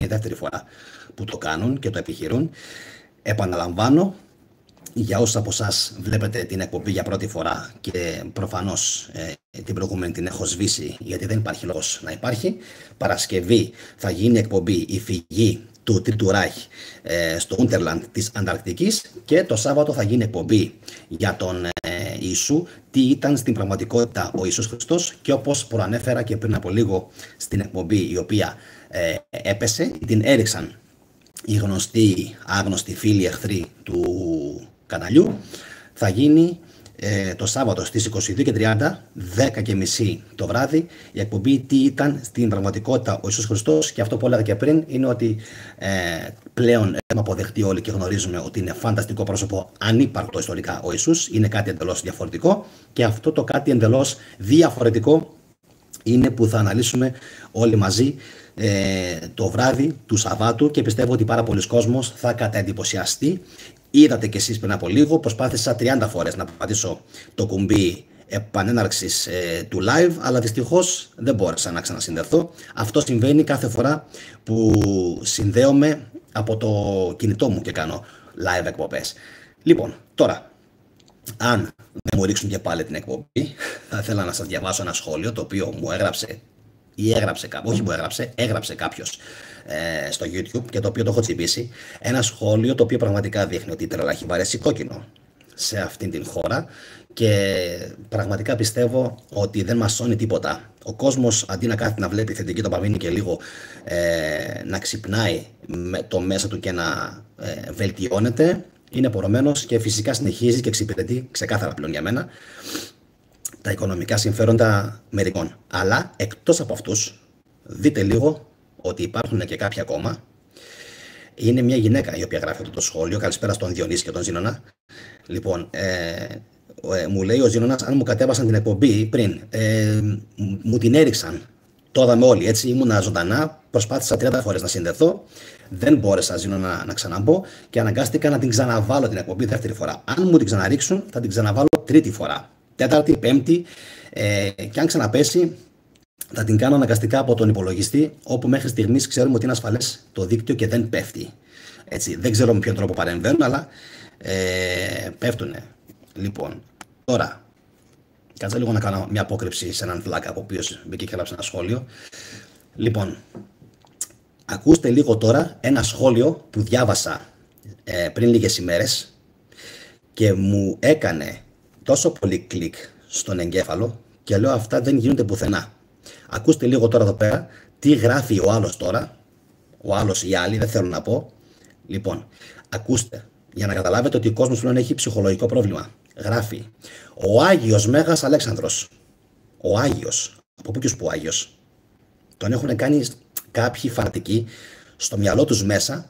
η δεύτερη φορά που το κάνουν και το επιχειρούν. Επαναλαμβάνω, για όσους από εσάς βλέπετε την εκπομπή για πρώτη φορά και προφανώς την προηγούμενη την έχω σβήσει γιατί δεν υπάρχει λόγος να υπάρχει, Παρασκευή θα γίνει εκπομπή η φυγή του Τρίτου Ράιχ στο Ούντερλαντ της Ανταρκτικής και το Σάββατο θα γίνει εκπομπή για τον Ιησού, τι ήταν στην πραγματικότητα ο Ιησούς Χριστός, και όπως προανέφερα και πριν από λίγο στην εκπομπή η οποία έπεσε, την έριξαν οι γνωστοί, άγνωστοι φίλοι εχθροί του καναλιού, θα γίνει το Σάββατο στις 22:30, 10:30 το βράδυ, η εκπομπή τι ήταν στην πραγματικότητα ο Ιησούς Χριστός. Και αυτό που έλεγα και πριν είναι ότι πλέον έχουμε αποδεχτεί όλοι και γνωρίζουμε ότι είναι φανταστικό πρόσωπο, ανύπαρκτο ιστορικά ο Ιησούς, είναι κάτι εντελώς διαφορετικό, και αυτό το κάτι εντελώς διαφορετικό είναι που θα αναλύσουμε όλοι μαζί το βράδυ του Σαββάτου, και πιστεύω ότι πάρα πολλοί κόσμος θα καταεντυπωσιαστεί. Είδατε κι εσείς πριν από λίγο, προσπάθησα 30 φορές να πατήσω το κουμπί επανέναρξης του live, αλλά δυστυχώς δεν μπόρεσα να ξανασυνδεθώ. Αυτό συμβαίνει κάθε φορά που συνδέομαι από το κινητό μου και κάνω live εκπομπές. Λοιπόν, τώρα, αν δεν μου ρίξουν και πάλι την εκπομπή, θα ήθελα να σας διαβάσω ένα σχόλιο το οποίο μου έγραψε ή έγραψε κάποιος στο YouTube και το οποίο το έχω τσιμπήσει. Ένα σχόλιο το οποίο πραγματικά δείχνει ότι η τρέλα έχει βαρέσει κόκκινο σε αυτήν την χώρα, και πραγματικά πιστεύω ότι δεν μας σώνει τίποτα. Ο κόσμος αντί να κάθεται να βλέπει θετική ντοπαμίνη και λίγο να ξυπνάει με το μέσα του και να βελτιώνεται, είναι πορωμένος και φυσικά συνεχίζει και εξυπηρετεί ξεκάθαρα πλέον για μένα τα οικονομικά συμφέροντα μερικών. Αλλά εκτός από αυτούς, δείτε λίγο ότι υπάρχουν και κάποια ακόμα. Είναι μια γυναίκα η οποία γράφει αυτό το σχόλιο. Καλησπέρα στον Διονύση και τον Ζήνωνα. Λοιπόν, μου λέει ο Ζήνωνας, αν μου κατέβασαν την εκπομπή πριν, μου την έριξαν. Το είδαμε όλοι, έτσι, ήμουνα ζωντανά, προσπάθησα 30 φορές να συνδεθώ, δεν μπόρεσα, Ζήνωνα, να ξαναμπω και αναγκάστηκα να την ξαναβάλω την εκπομπή δεύτερη φορά. Αν μου την ξαναρίξουν, θα την ξαναβάλω τρίτη φορά. Τέταρτη, πέμπτη, και αν ξαναπέσει, θα την κάνω αναγκαστικά από τον υπολογιστή, όπου μέχρι στιγμής ξέρουμε ότι είναι ασφαλές το δίκτυο και δεν πέφτει. Έτσι, δεν ξέρω με ποιον τρόπο παρεμβαίνουν, αλλά πέφτουνε. Λοιπόν, τώρα, κάτσα λίγο να κάνω μια απόκρυψη σε έναν βλάκα, ο οποίος μπήκε και έγραψε ένα σχόλιο. Λοιπόν, ακούστε λίγο τώρα ένα σχόλιο που διάβασα πριν λίγες ημέρες και μου έκανε τόσο πολύ κλικ στον εγκέφαλο και λέω αυτά δεν γίνονται πουθενά. Ακούστε λίγο τώρα εδώ πέρα τι γράφει ο άλλος τώρα, ο άλλος ή άλλοι, δεν θέλω να πω. Λοιπόν, ακούστε, για να καταλάβετε ότι ο κόσμος πλέον έχει ψυχολογικό πρόβλημα. Γράφει, ο Άγιος Μέγας Αλέξανδρος. Ο Άγιος, από ποιος που Άγιος? Τον έχουν κάνει κάποιοι φανατικοί στο μυαλό τους μέσα,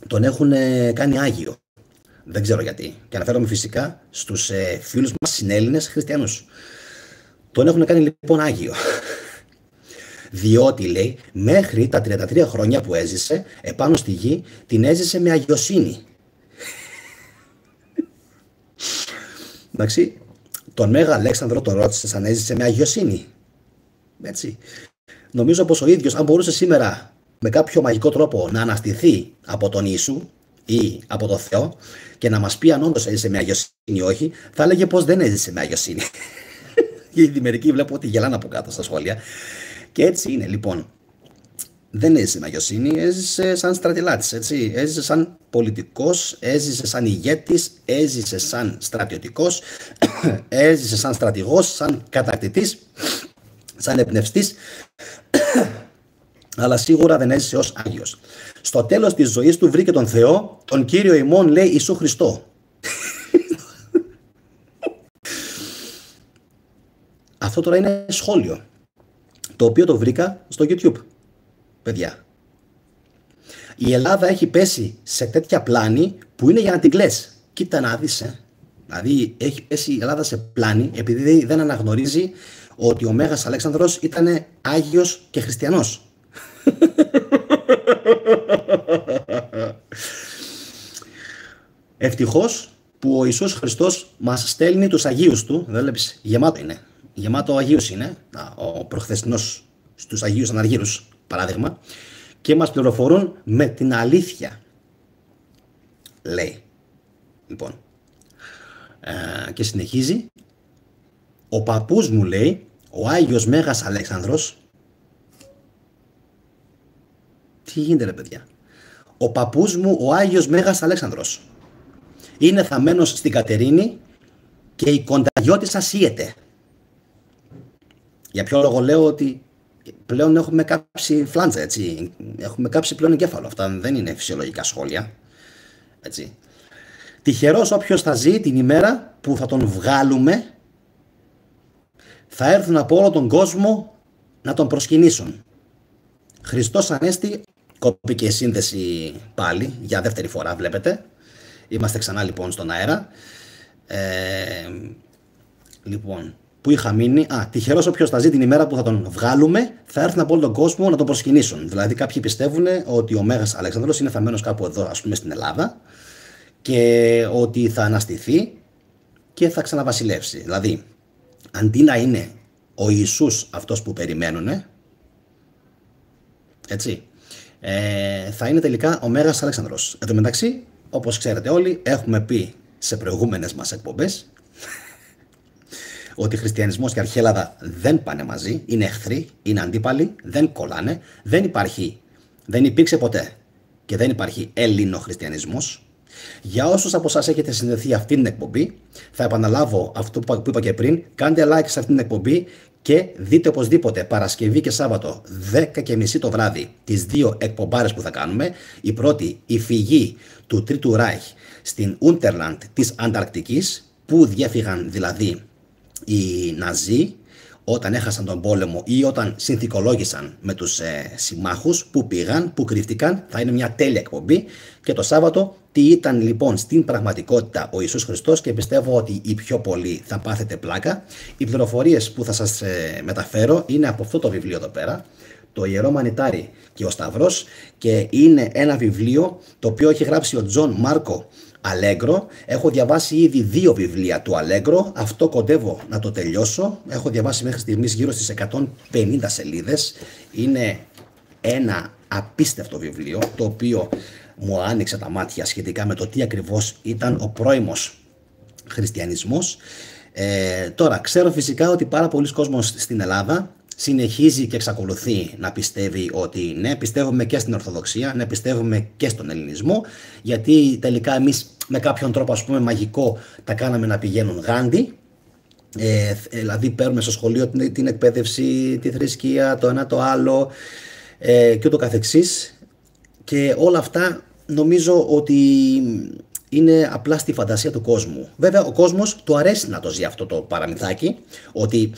τον έχουν κάνει Άγιο. Δεν ξέρω γιατί. Και αναφέρομαι φυσικά στους φίλους μας συνέλληνες χριστιανούς. Τον έχουν κάνει λοιπόν Άγιο. Διότι, λέει, μέχρι τα 33 χρόνια που έζησε επάνω στη γη, την έζησε με αγιοσύνη. Εντάξει, τον Μέγα Αλέξανδρο τον ρώτησε αν έζησε με αγιοσύνη. Έτσι. Νομίζω πως ο ίδιος, αν μπορούσε σήμερα με κάποιο μαγικό τρόπο να αναστηθεί από τον Ιησού ή από τον Θεό και να μας πει αν όντως έζησε με αγιοσύνη ή όχι, θα έλεγε πως δεν έζησε με αγιοσύνη. Γιατί μερικοί βλέπω ότι γελάνε από κάτω στα σχόλια. Και έτσι είναι, λοιπόν. Δεν έζησε με αγιοσύνη, έζησε σαν στρατιλάτης, έτσι. Έζησε σαν πολιτικός, έζησε σαν ηγέτης, έζησε σαν στρατιωτικός, έζησε σαν στρατηγός, σαν κατακτητής, σαν εμπνευστής, αλλά σίγουρα δεν έζησε ως Άγιος. Στο τέλος της ζωής του βρήκε τον Θεό, τον Κύριο ημών, λέει, Ιησού Χριστό. Αυτό τώρα είναι σχόλιο, το οποίο το βρήκα στο YouTube, παιδιά. Η Ελλάδα έχει πέσει σε τέτοια πλάνη που είναι για να την κλαις. Κοίτα να δεις, Δηλαδή έχει πέσει η Ελλάδα σε πλάνη επειδή δεν αναγνωρίζει ότι ο Μέγας Αλέξανδρος ήταν Άγιος και Χριστιανός. Ευτυχώς που ο Ιησούς Χριστός μας στέλνει τους Αγίους του, δεν βλέπεις, γεμάτο είναι. Γεμάτο Αγίους είναι, ο προχθεσινός στους Αγίους Αναργύρους, παράδειγμα, και μας πληροφορούν με την αλήθεια, λέει. Λοιπόν, και συνεχίζει, ο παππούς μου, λέει, ο Άγιος Μέγας Αλέξανδρος, τι γίνεται ρε παιδιά, ο παππούς μου ο Άγιος Μέγας Αλέξανδρος είναι θαμμένος στην Κατερίνη και η κονταγιώτισσα σύεται. Για ποιο λόγο λέω ότι πλέον έχουμε κάψει φλάντζα, έτσι. Έχουμε κάψει πλέον εγκέφαλο. Αυτά δεν είναι φυσιολογικά σχόλια. Έτσι. Τυχερός όποιος θα ζει την ημέρα που θα τον βγάλουμε, θα έρθουν από όλο τον κόσμο να τον προσκυνήσουν. Χριστός Ανέστη, κόπηκε η σύνδεση πάλι, για δεύτερη φορά βλέπετε. Είμαστε ξανά λοιπόν στον αέρα. Λοιπόν, που είχα μείνει. Τυχερός όποιος θα ζει την ημέρα που θα τον βγάλουμε, θα έρθουν από όλο τον κόσμο να τον προσκυνήσουν. Δηλαδή, κάποιοι πιστεύουν ότι ο Μέγας Αλέξανδρος είναι θαμμένος κάπου εδώ, ας πούμε, στην Ελλάδα, και ότι θα αναστηθεί και θα ξαναβασιλεύσει. Δηλαδή, αντί να είναι ο Ιησούς αυτός που περιμένουν, έτσι, θα είναι τελικά ο Μέγας Αλέξανδρος. Εν τω μεταξύ, όπως ξέρετε όλοι, έχουμε πει σε προηγούμενες μας εκπομπές ότι χριστιανισμός και αρχαία δεν πάνε μαζί, είναι εχθροί, είναι αντίπαλοι, δεν κολλάνε, δεν υπήρξε ποτέ και δεν υπάρχει Έλληνο-χριστιανισμός. Για όσους από εσάς έχετε συνδεθεί αυτή την εκπομπή, θα επαναλάβω αυτό που είπα και πριν, κάντε like σε αυτή την εκπομπή και δείτε οπωσδήποτε Παρασκευή και Σάββατο 10:30 το βράδυ τις δύο εκπομπάρες που θα κάνουμε. Η πρώτη, η φυγή του Τρίτου Ράιχ στην Unterland της Ανταρκτικής, που διέφυγαν δηλαδή οι Ναζί όταν έχασαν τον πόλεμο ή όταν συνθηκολόγησαν με τους συμμάχους, που πήγαν, που κρύφτηκαν. Θα είναι μια τέλεια εκπομπή. Και το Σάββατο, τι ήταν λοιπόν στην πραγματικότητα ο Ιησούς Χριστός, και πιστεύω ότι οι πιο πολλοί θα πάθετε πλάκα. Οι πληροφορίες που θα σας μεταφέρω είναι από αυτό το βιβλίο εδώ πέρα, το Ιερό Μανιτάρι και ο Σταυρός, και είναι ένα βιβλίο το οποίο έχει γράψει ο Τζον Μάρκο Αλέγκρο. Έχω διαβάσει ήδη 2 βιβλία του Αλέγκρο. Αυτό κοντεύω να το τελειώσω. Έχω διαβάσει μέχρι στιγμής γύρω στις 150 σελίδες. Είναι ένα απίστευτο βιβλίο, το οποίο μου άνοιξε τα μάτια σχετικά με το τι ακριβώς ήταν ο πρώιμος χριστιανισμός. Τώρα, ξέρω φυσικά ότι πάρα πολλοί κόσμος στην Ελλάδα συνεχίζει και εξακολουθεί να πιστεύει ότι ναι, πιστεύουμε και στην Ορθοδοξία, ναι, πιστεύουμε και στον Ελληνισμό, γιατί τελικά εμείς με κάποιον τρόπο, ας πούμε, μαγικό τα κάναμε να πηγαίνουν γάντι. Δηλαδή παίρνουμε στο σχολείο την εκπαίδευση, τη θρησκεία, το ένα το άλλο και ούτω καθεξής, και όλα αυτά νομίζω ότι είναι απλά στη φαντασία του κόσμου. Βέβαια ο κόσμος του αρέσει να το ζει αυτό το παραμυθάκι, ότι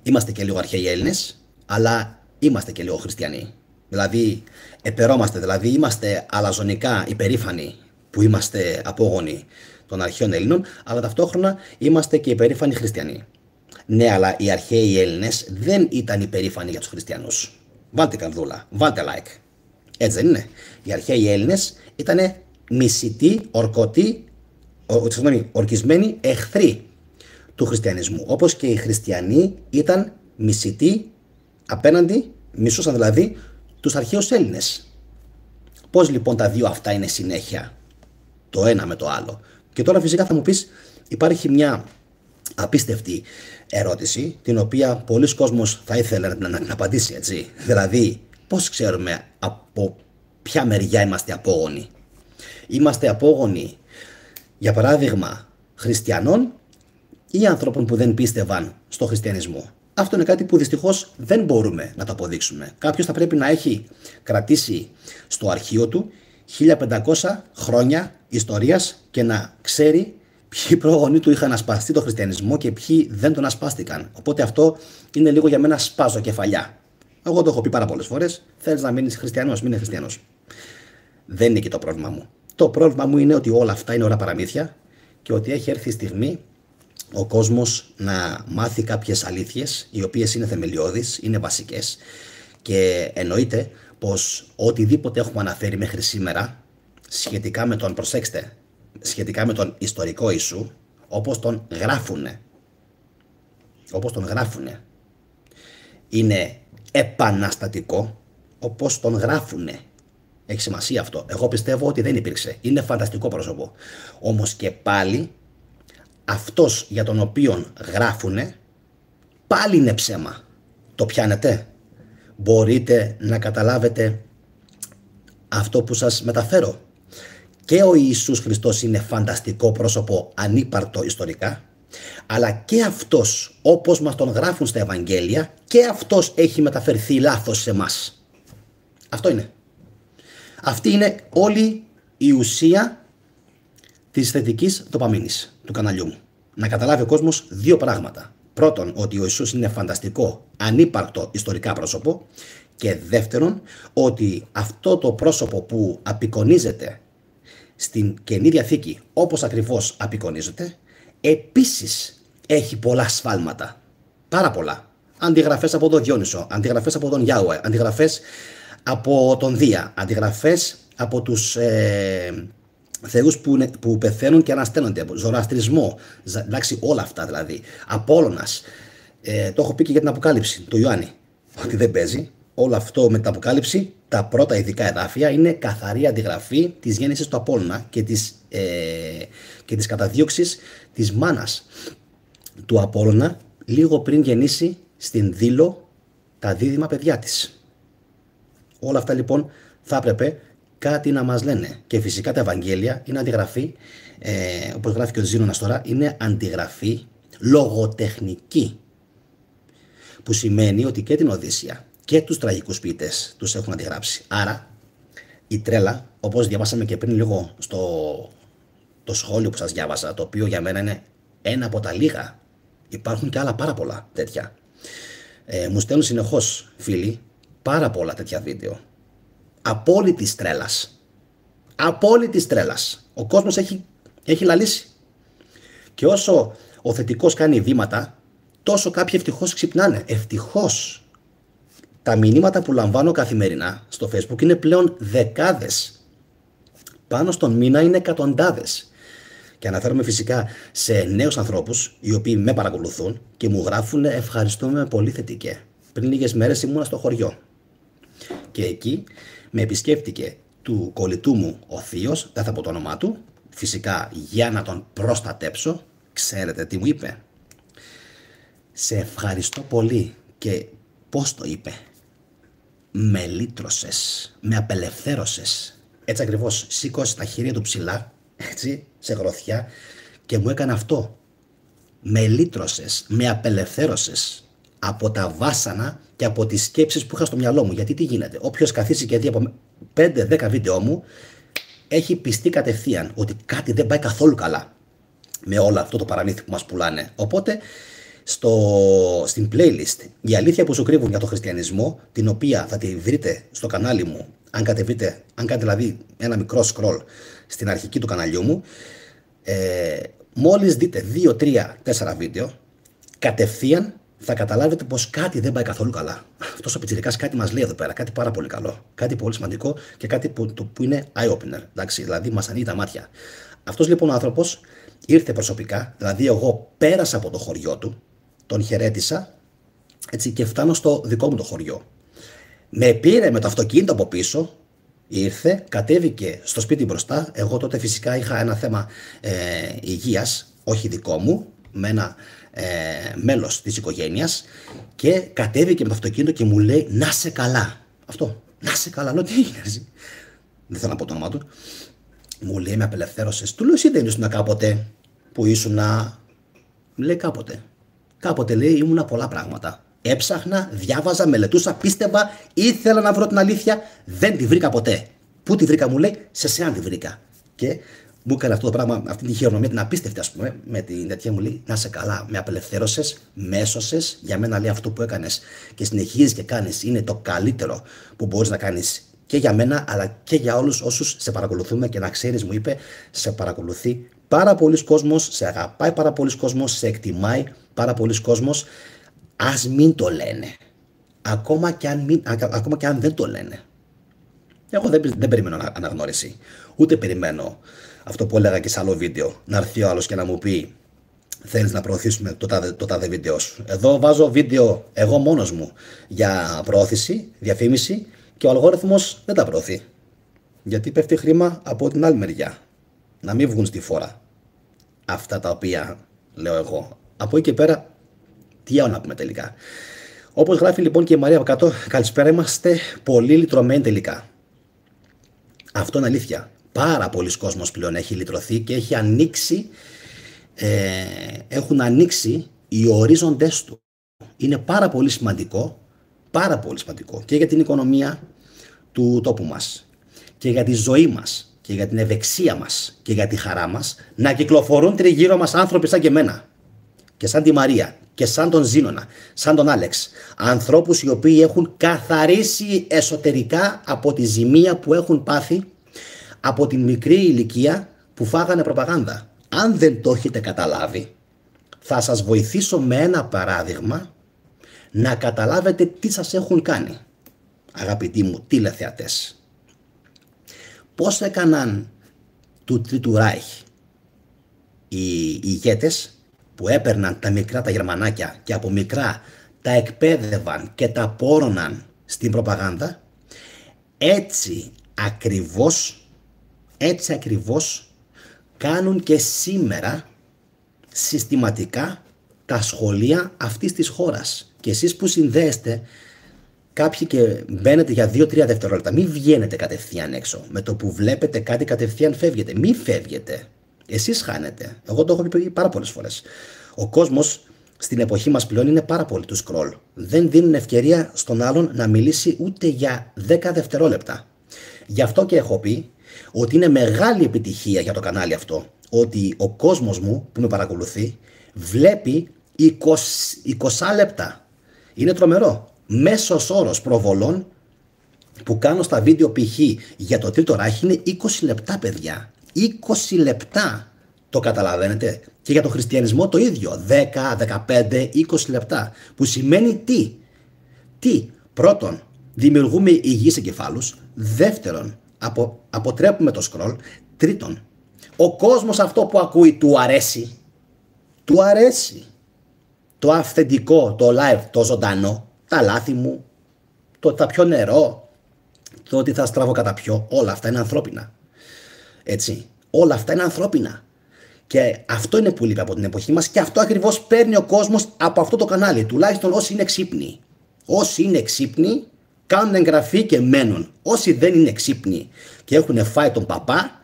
είμαστε και λίγο αρχαίοι Έλληνες, αλλά είμαστε και λίγο χριστιανοί. Δηλαδή επερόμαστε, δηλαδή είμαστε αλαζονικά υπερήφανοι που είμαστε απόγονοι των αρχαίων Ελλήνων, αλλά ταυτόχρονα είμαστε και υπερήφανοι χριστιανοί. Ναι, αλλά οι αρχαίοι Έλληνες δεν ήταν υπερήφανοι για τους χριστιανούς. Βάλτε καρδούλα, βάλτε like. Έτσι δεν είναι? Οι αρχαίοι Έλληνες ήταν μισητοί, ορκισμένοι εχθροί του χριστιανισμού. Όπως και οι χριστιανοί ήταν μισητοί απέναντι, μισούσαν δηλαδή τους αρχαίους Έλληνες. Πώς λοιπόν τα δύο αυτά είναι συνέχεια το ένα με το άλλο? Και τώρα φυσικά θα μου πεις, υπάρχει μια απίστευτη ερώτηση, την οποία πολλοί κόσμος θα ήθελε να απαντήσει, έτσι. Δηλαδή, πώς ξέρουμε από ποια μεριά είμαστε απόγονοι? Είμαστε απόγονοι, για παράδειγμα, χριστιανών ή ανθρώπων που δεν πίστευαν στο χριστιανισμό? Αυτό είναι κάτι που δυστυχώς δεν μπορούμε να το αποδείξουμε. Κάποιος θα πρέπει να έχει κρατήσει στο αρχείο του 1500 χρόνια ιστορίας και να ξέρει ποιοι προγονείς του είχαν ασπαστεί το χριστιανισμό και ποιοι δεν τον ασπάστηκαν. Οπότε αυτό είναι λίγο για μένα σπάζω κεφαλιά. Εγώ το έχω πει πάρα πολλές φορές. Θέλεις να μείνεις χριστιανός, μείνε χριστιανός. Δεν είναι και το πρόβλημα μου. Το πρόβλημα μου είναι ότι όλα αυτά είναι ωραία παραμύθια και ότι έχει έρθει η στιγμή ο κόσμος να μάθει κάποιες αλήθειες, οι οποίες είναι θεμελιώδεις, είναι βασικές, και εννοείται πως οτιδήποτε έχουμε αναφέρει μέχρι σήμερα σχετικά με τον, προσέξτε, σχετικά με τον ιστορικό Ιησού, όπως τον γράφουνε, είναι επαναστατικό, όπως τον γράφουνε. Έχει σημασία αυτό. Εγώ πιστεύω ότι δεν υπήρξε. Είναι φανταστικό πρόσωπο. Όμως και πάλι αυτός για τον οποίο γράφουνε πάλι είναι ψέμα. Το πιάνετε? Μπορείτε να καταλάβετε αυτό που σας μεταφέρω? Και ο Ιησούς Χριστός είναι φανταστικό πρόσωπο, ανύπαρκτο ιστορικά, αλλά και αυτός, όπως μας τον γράφουν στα Ευαγγέλια, και αυτός έχει μεταφερθεί λάθος σε εμάς. Αυτό είναι. Αυτή είναι όλη η ουσία της θετικής δοπαμίνης του καναλιού μου. Να καταλάβει ο κόσμος δύο πράγματα. Πρώτον, ότι ο Ιησούς είναι φανταστικό, ανύπαρκτο ιστορικά πρόσωπο, και δεύτερον, ότι αυτό το πρόσωπο που απεικονίζεται στην Καινή Διαθήκη, όπως ακριβώς απεικονίζεται, επίσης έχει πολλά σφάλματα. Πάρα πολλά. Αντιγραφές από τον Διόνυσο, αντιγραφές από τον Γιάουε, αντιγραφές από τον Δία, αντιγραφές από τους θεούς που πεθαίνουν και ανασταίνονται, Ζωραστρισμό, εντάξει, όλα αυτά δηλαδή. Απόλλωνας, το έχω πει και για την Αποκάλυψη του Ιωάννη, ότι δεν παίζει. Όλο αυτό με την Αποκάλυψη, τα πρώτα ειδικά εδάφια, είναι καθαρή αντιγραφή της γέννησης του Απόλλωνα και της καταδίωξης της μάνας του Απόλλωνα λίγο πριν γεννήσει στην Δήλο τα δίδυμα παιδιά της. Όλα αυτά λοιπόν θα έπρεπε κάτι να μας λένε. Και φυσικά τα Ευαγγέλια είναι αντιγραφή, όπως γράφει και ο Ζήνωνας τώρα, είναι αντιγραφή λογοτεχνική. Που σημαίνει ότι και την Οδύσσεια και τους τραγικούς ποιητές τους έχουν αντιγράψει. Άρα η τρέλα, όπως διαβάσαμε και πριν λίγο το σχόλιο που σας διάβασα, το οποίο για μένα είναι ένα από τα λίγα, υπάρχουν και άλλα πάρα πολλά τέτοια. Μου στέλνουν συνεχώς φίλοι πάρα πολλά τέτοια βίντεο. Απόλυτης τρέλας. Απόλυτης τρέλας. Ο κόσμος έχει λαλήσει. Και όσο ο θετικός κάνει βήματα, τόσο κάποιοι ευτυχώς ξυπνάνε. Ευτυχώς. Τα μηνύματα που λαμβάνω καθημερινά στο Facebook είναι πλέον δεκάδες. Πάνω στον μήνα είναι εκατοντάδες. Και αναφέρομαι φυσικά σε νέους ανθρώπους οι οποίοι με παρακολουθούν και μου γράφουν ευχαριστούμε πολύ θετικέ. Πριν λίγες μέρες ήμουνα στο χωριό. Και εκεί με επισκέφτηκε του κολλητού μου ο θείος, δεν θα πω το όνομά του, φυσικά για να τον προστατέψω. Ξέρετε τι μου είπε? Σε ευχαριστώ πολύ. Και πώς το είπε? Με λύτρωσες, με απελευθέρωσες. Έτσι ακριβώς, σήκωσε τα χέρια του ψηλά, έτσι, σε γροθιά, και μου έκανε αυτό. Με λύτρωσες, με απελευθέρωσες από τα βάσανα και από τις σκέψεις που είχα στο μυαλό μου. Γιατί τι γίνεται? Όποιος καθίσει και δει από 5-10 βίντεο μου, έχει πιστεί κατευθείαν ότι κάτι δεν πάει καθόλου καλά με όλο αυτό το παραμύθι που μας πουλάνε. Οπότε στην playlist η αλήθεια που σου κρύβουν για το χριστιανισμό, την οποία θα τη βρείτε στο κανάλι μου, αν κάνετε δηλαδή ένα μικρό scroll στην αρχική του καναλιού μου, μόλις δείτε 2, 3, 4 βίντεο, κατευθείαν θα καταλάβετε πως κάτι δεν πάει καθόλου καλά. Αυτός ο πιτσιρικάς κάτι μας λέει εδώ πέρα, κάτι πάρα πολύ καλό, κάτι πολύ σημαντικό και κάτι που είναι eye-opener, εντάξει, δηλαδή μας ανοίγει τα μάτια. Αυτός λοιπόν ο άνθρωπος ήρθε προσωπικά, δηλαδή εγώ πέρασα από το χωριό του, τον χαιρέτησα, έτσι, και φτάνω στο δικό μου το χωριό. Με πήρε με το αυτοκίνητο από πίσω, ήρθε, κατέβηκε στο σπίτι μπροστά. Εγώ τότε φυσικά είχα ένα θέμα υγείας, όχι δικό μου, με ένα μέλος της οικογένειας, και κατέβηκε με το αυτοκίνητο και μου λέει να σε καλά. Αυτό, να σε καλά. Λέω τι έγινε? Δεν θέλω να πω το όνομά του. Μου λέει με απελευθέρωσες. Του λέω εσύ δεν ήσουν κάποτε που ήσουνα? Μου λέει κάποτε. Κάποτε, λέει, ήμουνα πολλά πράγματα. Έψαχνα, διάβαζα, μελετούσα, πίστευα, ήθελα να βρω την αλήθεια, δεν τη βρήκα ποτέ. Πού τη βρήκα? Μου λέει, σε σένα τη βρήκα. Και μου έκανε αυτό το πράγμα, αυτή τη χειρονομία, την απίστευτη, ας πούμε, με την τέτοια, μου λέει, να σε καλά, με απελευθέρωσες, με έσωσες. Για μένα, λέει, αυτό που έκανες και συνεχίζεις και κάνεις είναι το καλύτερο που μπορείς να κάνεις και για μένα, αλλά και για όλους όσους σε παρακολουθούμε. Και να ξέρεις, μου είπε, σε παρακολουθεί πάρα πολλοί κόσμος, σε αγαπάει πάρα πολλοί κόσμος, σε εκτιμάει πάρα πολλοί κόσμος. Ας μην το λένε. Ακόμα και αν δεν το λένε. Εγώ δεν περιμένω αναγνώριση. Ούτε περιμένω αυτό που έλεγα και σε άλλο βίντεο, να έρθει ο άλλος και να μου πει θέλεις να προωθήσουμε το τάδε βίντεο σου. Εδώ βάζω βίντεο εγώ μόνος μου για προώθηση, διαφήμιση, και ο αλγόριθμος δεν τα προωθεί. Γιατί πέφτει χρήμα από την άλλη μεριά. Να μην βγουν στη φόρα αυτά τα οποία λέω εγώ. Από εκεί και πέρα, τι άλλο να πούμε τελικά. Όπως γράφει λοιπόν και η Μαρία από κάτω, καλησπέρα, είμαστε πολύ λυτρωμένοι τελικά. Αυτό είναι αλήθεια. Πάρα πολλοί κόσμος πλέον έχει λυτρωθεί και έχει ανοίξει, έχουν ανοίξει οι ορίζοντες του. Είναι πάρα πολύ σημαντικό και για την οικονομία του τόπου μας και για τη ζωή μας και για την ευεξία μας και για τη χαρά μας να κυκλοφορούν τριγύρω μας άνθρωποι σαν και εμένα και σαν τη Μαρία και σαν τον Ζήνονα, σαν τον Άλεξ. Ανθρώπους οι οποίοι έχουν καθαρίσει εσωτερικά από τη ζημία που έχουν πάθει από την μικρή ηλικία που φάγανε προπαγάνδα. Αν δεν το έχετε καταλάβει, θα σας βοηθήσω με ένα παράδειγμα να καταλάβετε τι σας έχουν κάνει, αγαπητοί μου τηλεθεατές. Πώς έκαναν του Τρίτου Ράιχ οι ηγέτες που έπαιρναν τα μικρά τα Γερμανάκια και από μικρά τα εκπαίδευαν και τα πόρωναν στην προπαγάνδα, έτσι ακριβώς κάνουν και σήμερα συστηματικά τα σχολεία αυτής της χώρας. Και εσείς που συνδέεστε κάποιοι και μπαίνετε για 2-3 δευτερόλεπτα, μην βγαίνετε κατευθείαν έξω. Με το που βλέπετε κάτι κατευθείαν φεύγετε. Μην φεύγετε. Εσείς χάνετε. Εγώ το έχω πει πάρα πολλές φορές. Ο κόσμος στην εποχή μας πλέον είναι πάρα πολύ του scroll. Δεν δίνουν ευκαιρία στον άλλον να μιλήσει ούτε για 10 δευτερόλεπτα. Γι' αυτό και έχω πει ότι είναι μεγάλη επιτυχία για το κανάλι αυτό ότι ο κόσμος μου που με παρακολουθεί βλέπει 20 λεπτά. Είναι τρομερό. Μέσος όρος προβολών που κάνω στα βίντεο π.χ. για το Τρίτο Ράχι είναι 20 λεπτά, παιδιά. 20 λεπτά. Το καταλαβαίνετε. Και για τον χριστιανισμό το ίδιο. 10, 15, 20 λεπτά. Που σημαίνει τι. Πρώτον, δημιουργούμε υγιείς εγκεφάλους. Δεύτερον, αποτρέπουμε το scroll. Τρίτον, ο κόσμος αυτό που ακούει του αρέσει. Του αρέσει. Το αυθεντικό, το live, το ζωντανό, τα λάθη μου, θα πιω νερό, το ότι θα στραβώ κατά πιω, όλα αυτά είναι ανθρώπινα. Έτσι, όλα αυτά είναι ανθρώπινα. Και αυτό είναι που λείπει από την εποχή μας και αυτό ακριβώς παίρνει ο κόσμος από αυτό το κανάλι. Τουλάχιστον όσοι είναι ξύπνοι. Όσοι είναι ξύπνοι κάνουν εγγραφή και μένουν. Όσοι δεν είναι ξύπνοι και έχουν φάει τον παπά,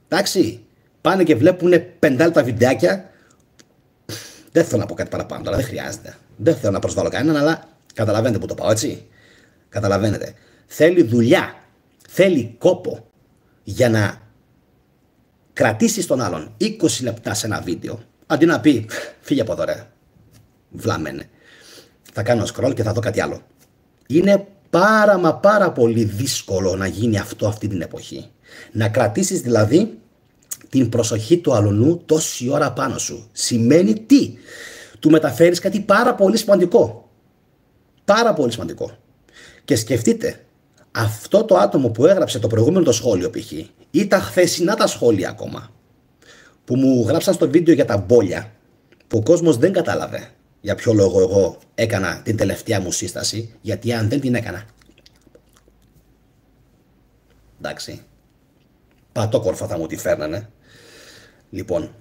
εντάξει, πάνε και βλέπουν 5 λεπτά βιντεάκια. Δεν θέλω να πω κάτι παραπάνω τώρα, δεν χρειάζεται. Δεν θέλω να προσβάλλω κανέναν, αλλά καταλαβαίνετε που το πάω, έτσι. Καταλαβαίνετε. Θέλει δουλειά, θέλει κόπο για να κρατήσεις τον άλλον 20 λεπτά σε ένα βίντεο, αντί να πει φύγε από εδώ ρε, βλάμενε. Θα κάνω scroll και θα δω κάτι άλλο. Είναι πάρα πολύ δύσκολο να γίνει αυτό αυτή την εποχή. Να κρατήσεις δηλαδή την προσοχή του αλουνού τόση ώρα πάνω σου. Σημαίνει τι? Του μεταφέρεις κάτι πάρα πολύ σημαντικό. Πάρα πολύ σημαντικό. Και σκεφτείτε, αυτό το άτομο που έγραψε το προηγούμενο το σχόλιο π.χ. ή τα χθεσινά τα σχόλια ακόμα, που μου γράψαν στο βίντεο για τα μπόλια, που ο κόσμος δεν κατάλαβε για ποιο λόγο εγώ έκανα την τελευταία μου σύσταση, γιατί αν δεν την έκανα, εντάξει, πατόκορφα θα μου τη φέρνανε. Λοιπόν,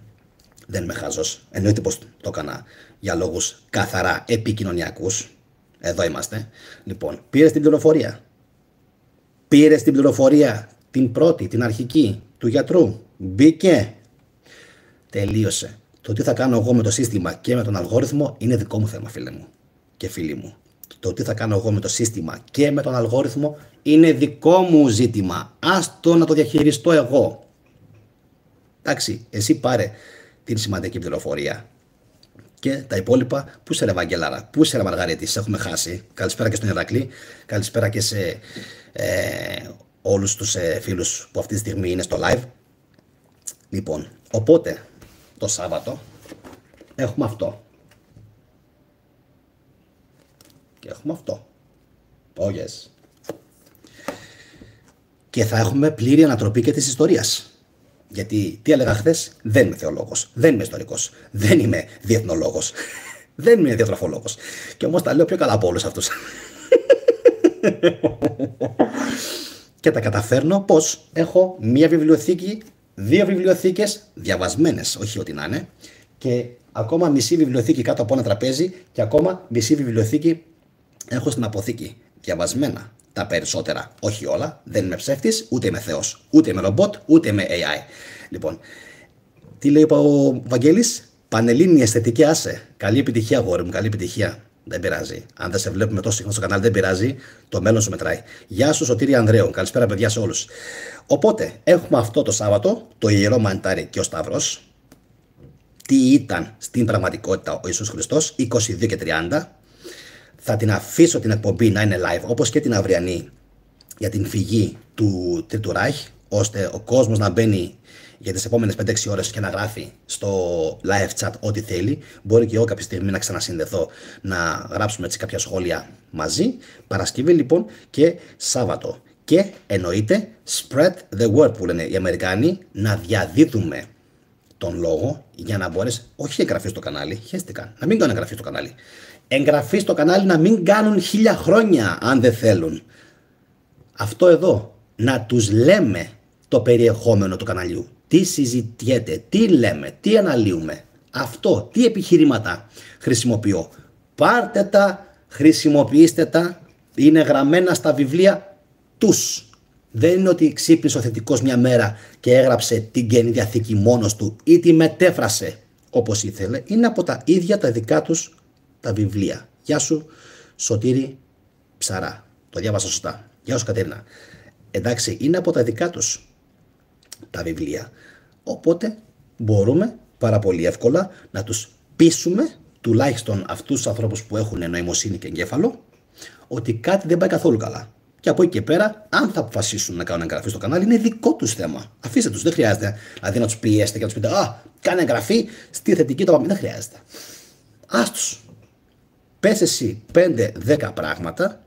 δεν είμαι χάζος. Εννοείται πως το έκανα για λόγους καθαρά επικοινωνιακούς. Εδώ είμαστε. Λοιπόν, πήρες την πληροφορία. Πήρες την πληροφορία, την πρώτη, την αρχική, του γιατρού. Μπήκε. Τελείωσε. Το τι θα κάνω εγώ με το σύστημα και με τον αλγόριθμο είναι δικό μου θέμα, φίλε μου και φίλοι μου. Το τι θα κάνω εγώ με το σύστημα και με τον αλγόριθμο είναι δικό μου ζήτημα. Άστο να το διαχειριστώ εγώ. Εντάξει, εσύ πάρε την σημαντική πληροφορία. Και τα υπόλοιπα, πού είσαι ρε Βαγγελάρα, πού είσαι ρε Μαργαρίτη, σε έχουμε χάσει. Καλησπέρα και στον Ηρακλή, καλησπέρα και σε όλους τους φίλους που αυτή τη στιγμή είναι στο live. Λοιπόν, οπότε το Σάββατο έχουμε αυτό. Και έχουμε αυτό. Oh yes. Και θα έχουμε πλήρη ανατροπή και της ιστορίας. Γιατί τι έλεγα χθες, δεν είμαι θεολόγος, δεν είμαι ιστορικός, δεν είμαι διεθνολόγος, δεν είμαι διατροφολόγος. Και όμως τα λέω πιο καλά από όλους αυτούς. Και τα καταφέρνω πως έχω μία βιβλιοθήκη, 2 βιβλιοθήκες διαβασμένες, όχι ό,τι να είναι, και ακόμα μισή βιβλιοθήκη κάτω από ένα τραπέζι και ακόμα μισή βιβλιοθήκη έχω στην αποθήκη. Διαβασμένα τα περισσότερα, όχι όλα, δεν είμαι ψεύτης, ούτε είμαι θεός, ούτε είμαι ρομπότ, ούτε είμαι AI. Λοιπόν, τι λέει ο Βαγγέλης? Πανελλήνια αισθητική άσε. Καλή επιτυχία, αγόρι μου, καλή επιτυχία. Δεν πειράζει. Αν δεν σε βλέπουμε τόσο συχνά στο κανάλι, δεν πειράζει. Το μέλλον σου μετράει. Γεια σου, Σωτήρη Ανδρέου. Καλησπέρα, παιδιά, σε όλους. Οπότε, έχουμε αυτό το Σάββατο, το ιερό μανιτάρι και ο Σταύρος. Τι ήταν στην πραγματικότητα ο Ιησούς Χριστός, 22 και 30. Θα την αφήσω την εκπομπή να είναι live, όπως και την αυριανή, για την φυγή του Τρίτου Ράιχ, ώστε ο κόσμος να μπαίνει για τις επόμενες 5-6 ώρες και να γράφει στο live chat ό,τι θέλει. Μπορεί και εγώ κάποια στιγμή να ξανασυνδεθώ, να γράψουμε έτσι κάποια σχόλια μαζί. Παρασκευή λοιπόν και Σάββατο. Και εννοείται spread the word που λένε οι Αμερικάνοι, να διαδίδουμε τον λόγο για να μπορέσει, όχι εγγραφή στο κανάλι, χαίστηκαν, να μην κάνουν εγγραφή στο κανάλι. Εγγραφή στο κανάλι να μην κάνουν 1000 χρόνια αν δεν θέλουν. Αυτό εδώ, να τους λέμε το περιεχόμενο του καναλιού. Τι συζητιέται, τι λέμε, τι αναλύουμε. Αυτό, τι επιχειρήματα χρησιμοποιώ. Πάρτε τα, χρησιμοποιήστε τα, είναι γραμμένα στα βιβλία τους. Δεν είναι ότι ξύπνησε ο θετικός μια μέρα και έγραψε την Καινή Διαθήκη μόνος του ή τη μετέφρασε όπως ήθελε. Είναι από τα ίδια τα δικά τους τα βιβλία. Γεια σου, Σωτήρη Ψαρά. Το διάβασα σωστά. Γεια σου, Κατερίνα. Εντάξει, είναι από τα δικά τους τα βιβλία. Οπότε μπορούμε πάρα πολύ εύκολα να τους πείσουμε, τουλάχιστον αυτούς τους ανθρώπους που έχουν νοημοσύνη και εγκέφαλο, ότι κάτι δεν πάει καθόλου καλά. Και από εκεί και πέρα, αν θα αποφασίσουν να κάνουν εγγραφή στο κανάλι, είναι δικό τους θέμα. Αφήστε τους, δεν χρειάζεται δηλαδή να τους πιέσετε και να τους πείτε «Α, κάνε εγγραφή στη θετική το». Δεν χρειάζεται. Άστους. Πες εσύ 5-10 πράγματα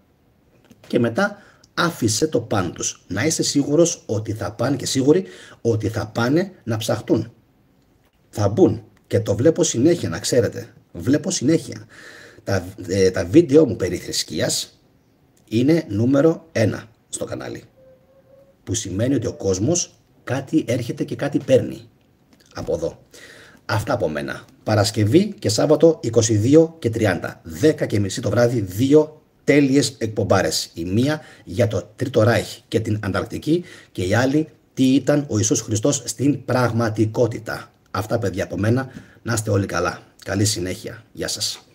και μετά άφησε το πάνω τους. Να είσαι σίγουρος ότι θα πάνε και σίγουροι ότι θα πάνε να ψαχτούν. Θα μπουν και το βλέπω συνέχεια, να ξέρετε. Βλέπω συνέχεια. Τα βίντεο μου περί θρησκείας είναι νούμερο 1 στο κανάλι. Που σημαίνει ότι ο κόσμος κάτι έρχεται και κάτι παίρνει από εδώ. Αυτά από μένα. Παρασκευή και Σάββατο 22 και 30. 10 και μισή το βράδυ, 2 τέλειες εκπομπάρες. Η μία για το Τρίτο Ράιχ και την Ανταρκτική και η άλλη τι ήταν ο Ιησούς Χριστός στην πραγματικότητα. Αυτά παιδιά από μένα. Να είστε όλοι καλά. Καλή συνέχεια. Γεια σας.